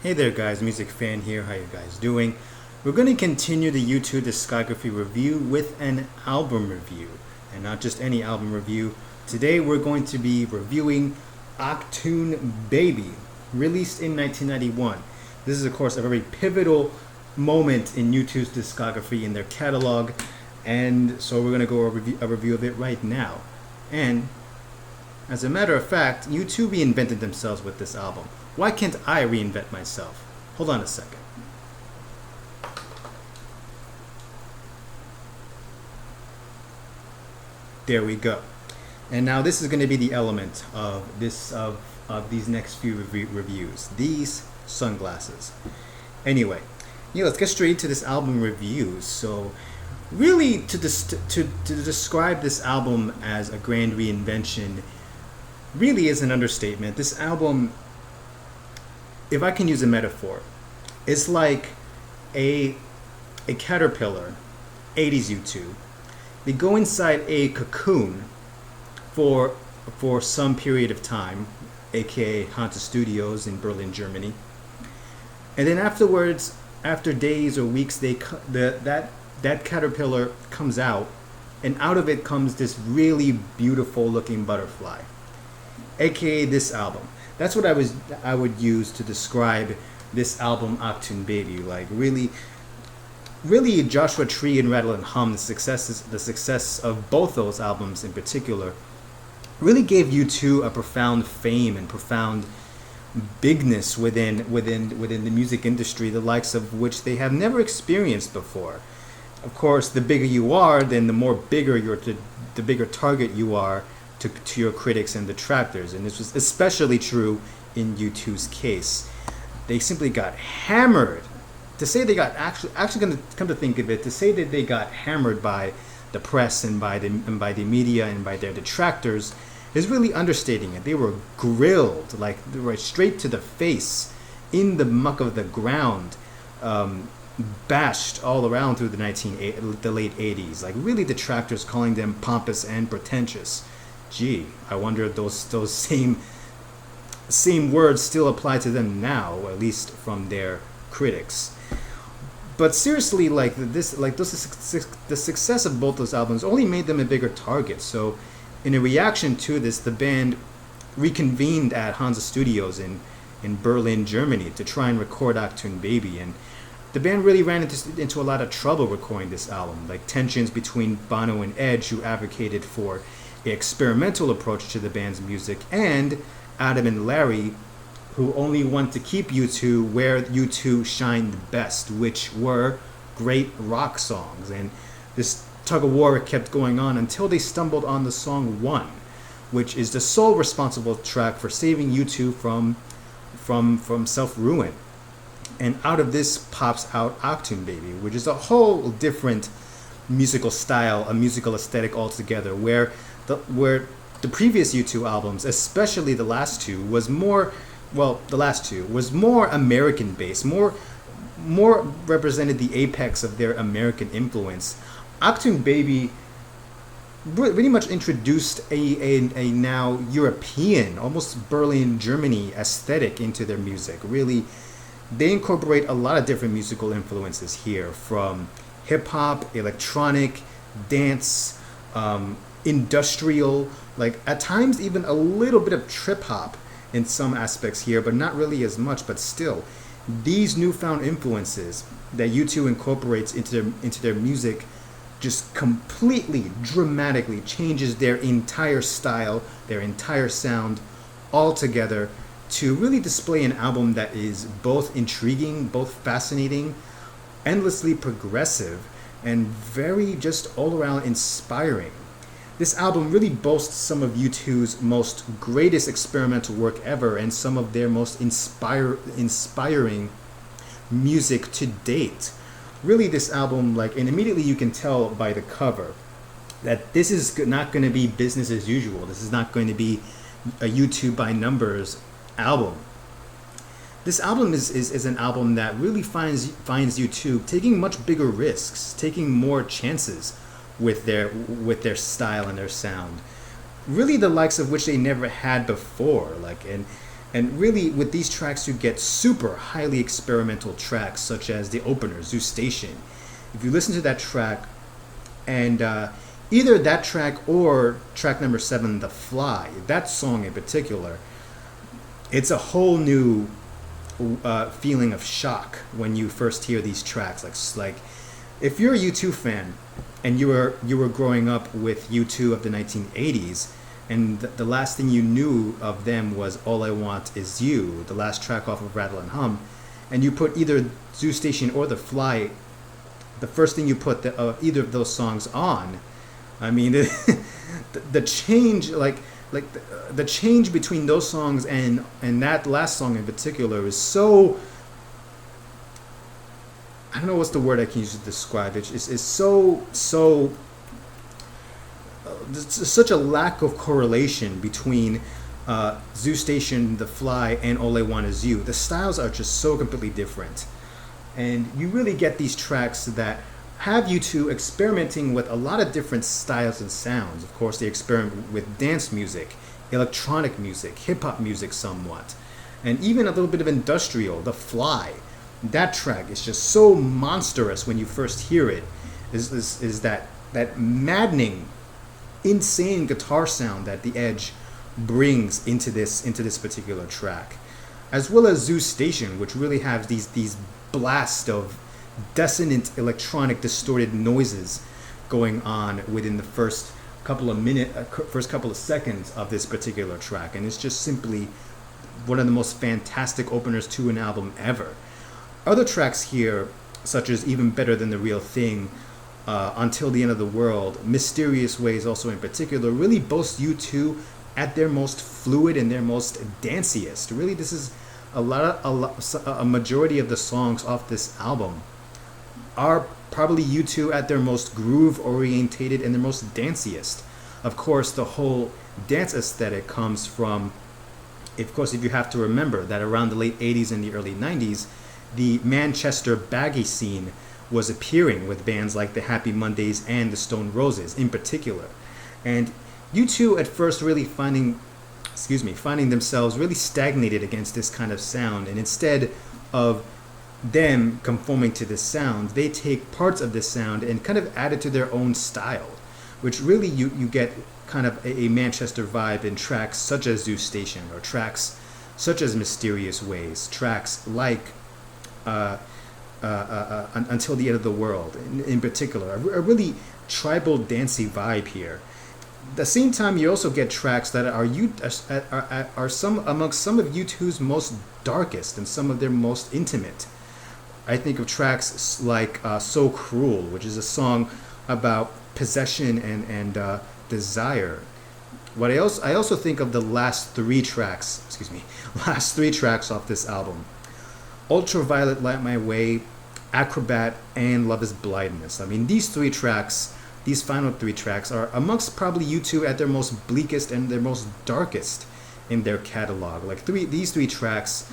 Hey there guys, Music Fan here, how you guys doing? We're going to continue the U2 discography review with an album review, and not just any album review. Today we're going to be reviewing Achtung Baby, released in 1991. This is of course a very pivotal moment in U2's discography in their catalog, and so we're going to go a review of it right now. And as a matter of fact, U2 reinvented themselves with this album. Why can't I reinvent myself? Hold on a second. There we go. And now this is going to be the element of these next few reviews. These sunglasses. Anyway, let's get straight to this album review. So, really, to describe this album as a grand reinvention, really is an understatement. This album, if I can use a metaphor, it's like a caterpillar, 80s U2. They go inside a cocoon for some period of time, aka Haunted Studios in Berlin, Germany. And then afterwards, after days or weeks, that caterpillar comes out, and out of it comes this really beautiful looking butterfly, aka this album. That's what I would use to describe this album, Achtung Baby. Like really Joshua Tree and Rattle and Hum, the success of both those albums in particular, really gave U2 a profound fame and profound bigness within the music industry, the likes of which they have never experienced before. Of course, the bigger you are, then the bigger target you are to your critics and detractors, and this was especially true in U2's case. They simply got hammered. To say they got actually going to come to think of it, to say that they got hammered by the press and by the media and by their detractors is really understating it. They were grilled, like they were straight to the face, in the muck of the ground, bashed all around through the late 80s. Like really detractors calling them pompous and pretentious. Gee, I wonder if those same words still apply to them now, at least from their critics. But seriously, the success of both those albums only made them a bigger target. So, in a reaction to this, the band reconvened at Hansa Studios in Berlin, Germany, to try and record Achtung Baby, and the band really ran into a lot of trouble recording this album, like tensions between Bono and Edge, who advocated for an experimental approach to the band's music, and Adam and Larry, who only want to keep U2 where U2 shined best, which were great rock songs. And this tug of war kept going on until they stumbled on the song One, which is the sole responsible track for saving U2 from self-ruin. And out of this pops out Achtung Baby, which is a whole different musical style, a musical aesthetic altogether, where the previous U2 albums, especially the last two, was more American based, more represented the apex of their American influence. Achtung Baby really much introduced a now European, almost Berlin, Germany aesthetic into their music. Really, they incorporate a lot of different musical influences here, from hip hop, electronic, dance, industrial, like at times even a little bit of trip hop in some aspects here, but not really as much. But still, these newfound influences that U2 incorporates into their music just completely, dramatically changes their entire style, their entire sound altogether, to really display an album that is both intriguing, both fascinating, endlessly progressive, and very just all around inspiring. This album really boasts some of U2's most greatest experimental work ever, and some of their most inspiring music to date. Really, this album, and immediately you can tell by the cover that this is not going to be business as usual. This is not going to be a U2 by numbers album. This album is an album that really finds U2 taking much bigger risks, taking more chances with their style and their sound, really the likes of which they never had before. And And really, with these tracks, you get super highly experimental tracks, such as the opener, Zoo Station. If you listen to that track, and either that track or track number 7, The Fly, that song in particular, it's a whole new feeling of shock when you first hear these tracks. Like if you're a U2 fan and you were growing up with U2 of the 1980s, and the last thing you knew of them was All I Want Is You, the last track off of Rattle and Hum, and you put either Zoo Station or The Fly, the first thing you put either of those songs on, I mean, the change, the change between those songs and that last song in particular is so, I don't know what's the word I can use to describe it. It's so there's such a lack of correlation between Zoo Station, The Fly, and All I Want Is You. The styles are just so completely different. And you really get these tracks that have U2 experimenting with a lot of different styles and sounds. Of course, they experiment with dance music, electronic music, hip-hop music somewhat, and even a little bit of industrial. The Fly, that track is just so monstrous when you first hear it. Is that maddening, insane guitar sound that the Edge brings into this particular track, as well as Zoo Station, which really has these blasts of dissonant electronic distorted noises going on within the first couple of seconds of this particular track, and it's just simply one of the most fantastic openers to an album ever. Other tracks here, such as Even Better Than the Real Thing, Until the End of the World, Mysterious Ways also in particular, really boast U2 at their most fluid and their most danciest. Really, this is a majority of the songs off this album are probably U2 at their most groove orientated and their most danciest. Of course, the whole dance aesthetic comes from, of course, if you have to remember that around the late 80s and the early 90s, the Manchester baggy scene was appearing with bands like the Happy Mondays and the Stone Roses in particular. And U2 at first really finding themselves really stagnated against this kind of sound, and instead of them conforming to this sound, they take parts of this sound and kind of add it to their own style, which really you get kind of a Manchester vibe in tracks such as Zoo Station, or tracks such as Mysterious Ways, tracks like Until the End of the World in particular, a really tribal dancey vibe here. At the same time, you also get tracks that are some amongst some of U2's most darkest and some of their most intimate. I think of tracks like So Cruel, which is a song about possession and desire. I also think of the last three tracks off this album: Ultraviolet, Light My Way, Acrobat, and Love Is Blindness. I mean, these final three tracks are amongst probably U2 at their most bleakest and their most darkest in their catalog. These three tracks,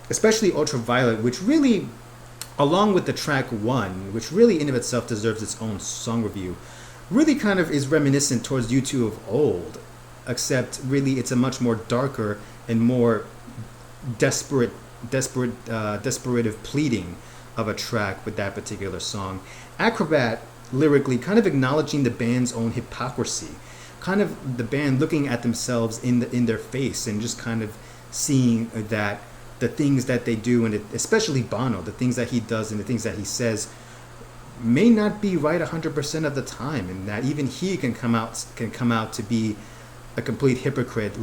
especially Ultraviolet, which really, along with the track 1, which really in of itself deserves its own song review, really kind of is reminiscent towards U2 of old, except really it's a much more darker and more desperative pleading of a track with that particular song. Acrobat, lyrically kind of acknowledging the band's own hypocrisy, kind of the band looking at themselves in their face and just kind of seeing that the things that they do, and especially Bono, the things that he does and the things that he says may not be right 100% of the time, and that even he can come out to be a complete hypocrite,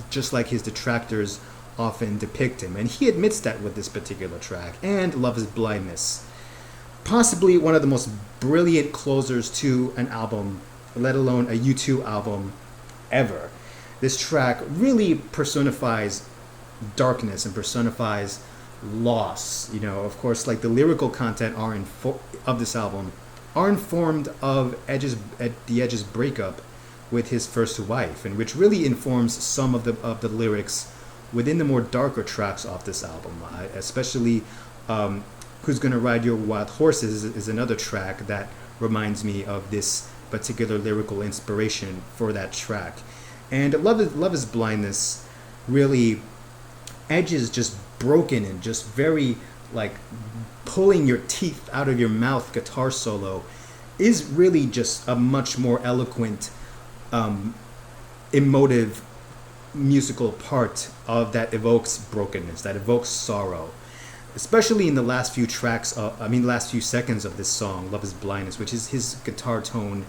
just like his detractors often depict him. And he admits that with this particular track. And Love Is Blindness, possibly one of the most brilliant closers to an album, let alone a U2 album ever. This track really personifies darkness and personifies loss. Of course, like the lyrical content of this album are informed of the Edge's breakup with his first wife, and which really informs some of the lyrics within the more darker tracks off this album, especially Who's Gonna Ride Your Wild Horses is another track that reminds me of this particular lyrical inspiration for that track. And Love Is Blindness really edges just broken and just very like pulling your teeth out of your mouth guitar solo is really just a much more eloquent, emotive musical part of that evokes brokenness, that evokes sorrow. Especially in the last few tracks, last few seconds of this song, Love is Blindness, which is his guitar tone.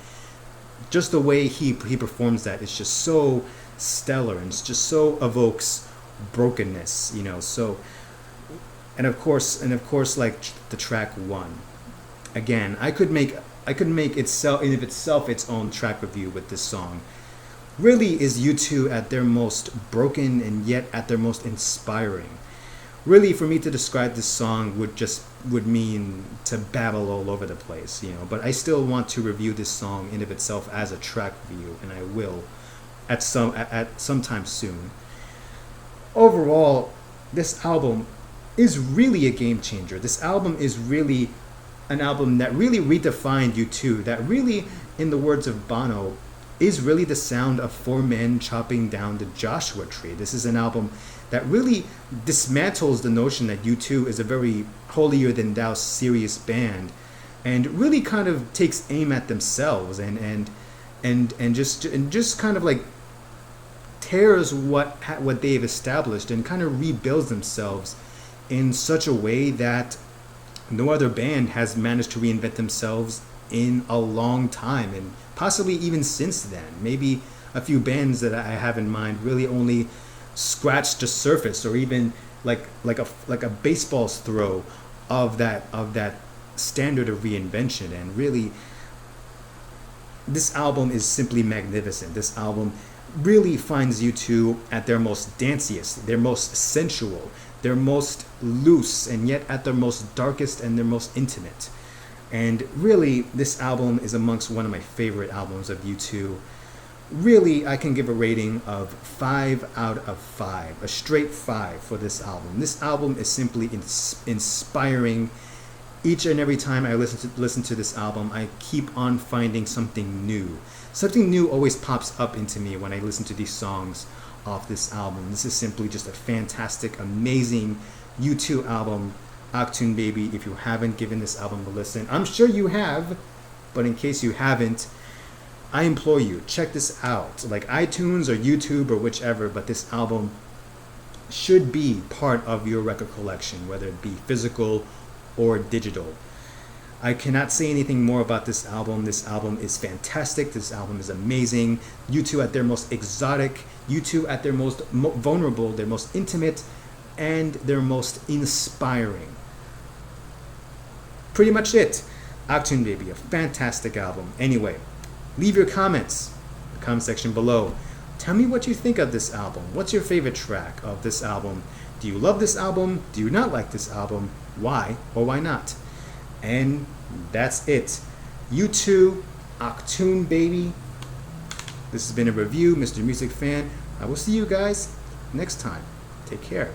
Just the way he performs that is just so stellar and it's just so evokes brokenness, so and of course like the track 1. Again, I could make itself in of itself its own track review with this song. Really is U2 at their most broken and yet at their most inspiring. Really, for me to describe this song would mean to babble all over the place, but I still want to review this song in of itself as a track review, and I will at some time soon. Overall, this album is really a game changer. This album is really an album that really redefined U2, that really, in the words of Bono, is really the sound of 4 men chopping down the Joshua tree. This is an album that really dismantles the notion that U2 is a very holier than thou serious band, and really kind of takes aim at themselves and just kind of like tears what they've established and kind of rebuilds themselves in such a way that no other band has managed to reinvent themselves in a long time, and possibly even since then. Maybe a few bands that I have in mind really only scratched the surface, or even like a baseball's throw of that standard of reinvention. And really, this album is simply magnificent. This album really finds U2 at their most danciest, their most sensual, their most loose, and yet at their most darkest and their most intimate. And really, this album is amongst one of my favorite albums of U2. Really, I can give a rating of 5 out of 5, a straight 5 for this album. This album is simply inspiring. Each and every time I listen to this album, I keep on finding something new. Something new always pops up into me when I listen to these songs off this album. This is simply just a fantastic, amazing U2 album. Achtung Baby, if you haven't given this album a listen, I'm sure you have, but in case you haven't, I implore you, check this out. Like iTunes or YouTube or whichever, but this album should be part of your record collection, whether it be physical or digital. I cannot say anything more about this album. This album is fantastic. This album is amazing. U2 at their most exotic, U2 at their most vulnerable, their most intimate, and their most inspiring. Pretty much it. Achtung Baby, a fantastic album. Anyway, leave your comments in the comment section below. Tell me what you think of this album. What's your favorite track of this album? Do you love this album? Do you not like this album? Why or why not? And that's it. U2, Achtung Baby. This has been a review, Mr. Music Fan. I will see you guys next time. Take care.